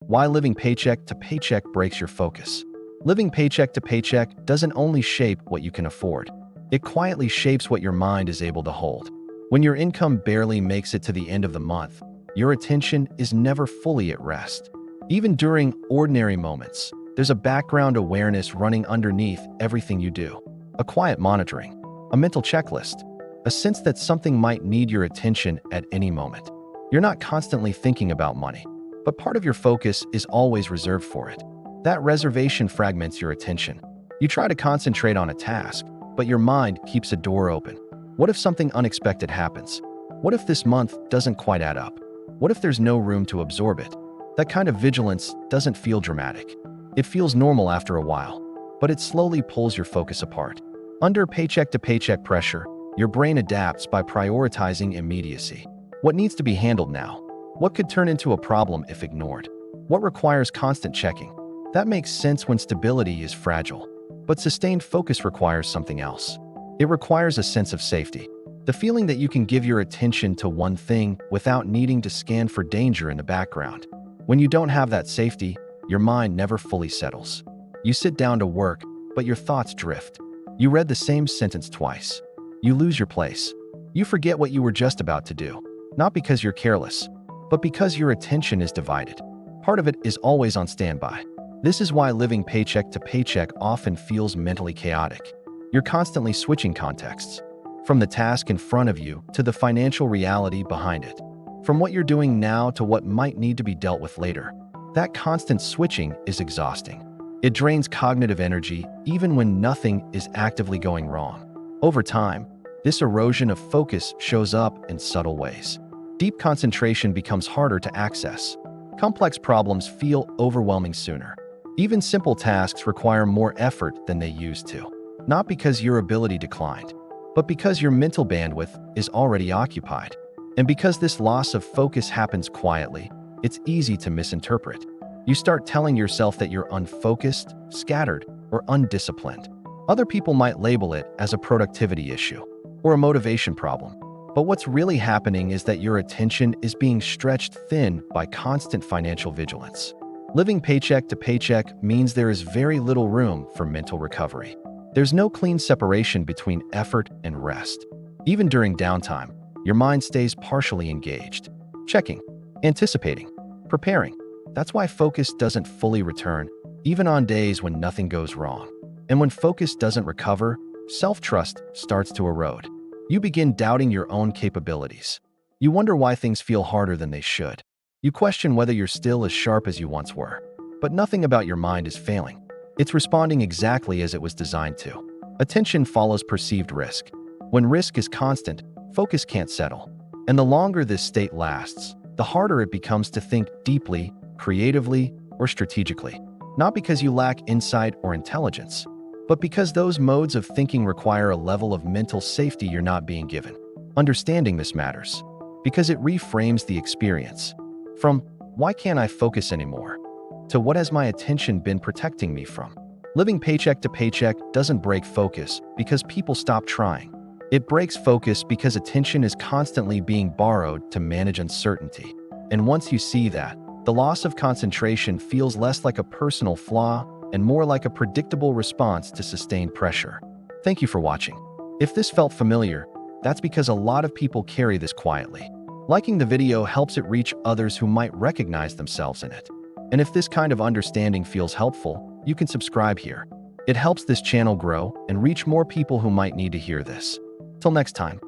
Why living paycheck to paycheck breaks your focus. Living paycheck to paycheck doesn't only shape what you can afford, it quietly shapes what your mind is able to hold. When your income barely makes it to the end of the month, your attention is never fully at rest. Even during ordinary moments, there's a background awareness running underneath everything you do. A quiet monitoring, a mental checklist, a sense that something might need your attention at any moment. You're not constantly thinking about money, but part of your focus is always reserved for it. That reservation fragments your attention. You try to concentrate on a task, but your mind keeps a door open. What if something unexpected happens? What if this month doesn't quite add up? What if there's no room to absorb it? That kind of vigilance doesn't feel dramatic. It feels normal after a while, but it slowly pulls your focus apart. Under paycheck to paycheck pressure, your brain adapts by prioritizing immediacy. What needs to be handled now? What could turn into a problem if ignored? What requires constant checking? That makes sense when stability is fragile. But sustained focus requires something else. It requires a sense of safety. The feeling that you can give your attention to one thing without needing to scan for danger in the background. When you don't have that safety, your mind never fully settles. You sit down to work, but your thoughts drift. You read the same sentence twice. You lose your place. You forget what you were just about to do. Not because you're careless, but because your attention is divided. Part of it is always on standby. This is why living paycheck to paycheck often feels mentally chaotic. You're constantly switching contexts, from the task in front of you to the financial reality behind it, from what you're doing now to what might need to be dealt with later. That constant switching is exhausting. It drains cognitive energy even when nothing is actively going wrong. Over time, this erosion of focus shows up in subtle ways. Deep concentration becomes harder to access. Complex problems feel overwhelming sooner. Even simple tasks require more effort than they used to. Not because your ability declined, but because your mental bandwidth is already occupied. And because this loss of focus happens quietly, it's easy to misinterpret. You start telling yourself that you're unfocused, scattered, or undisciplined. Other people might label it as a productivity issue or a motivation problem. But what's really happening is that your attention is being stretched thin by constant financial vigilance. Living paycheck to paycheck means there is very little room for mental recovery. There's no clean separation between effort and rest. Even during downtime, your mind stays partially engaged, checking, anticipating, preparing. That's why focus doesn't fully return, even on days when nothing goes wrong. And when focus doesn't recover, self-trust starts to erode. You begin doubting your own capabilities. You wonder why things feel harder than they should. You question whether you're still as sharp as you once were. But nothing about your mind is failing. It's responding exactly as it was designed to. Attention follows perceived risk. When risk is constant, focus can't settle. And the longer this state lasts, the harder it becomes to think deeply, creatively, or strategically. Not because you lack insight or intelligence, but because those modes of thinking require a level of mental safety you're not being given. Understanding this matters, because it reframes the experience. From, why can't I focus anymore? To what has my attention been protecting me from? Living paycheck to paycheck doesn't break focus because people stop trying. It breaks focus because attention is constantly being borrowed to manage uncertainty. And once you see that, the loss of concentration feels less like a personal flaw and more like a predictable response to sustained pressure. Thank you for watching. If this felt familiar, that's because a lot of people carry this quietly. Liking the video helps it reach others who might recognize themselves in it. And if this kind of understanding feels helpful, you can subscribe here. It helps this channel grow and reach more people who might need to hear this. Till next time.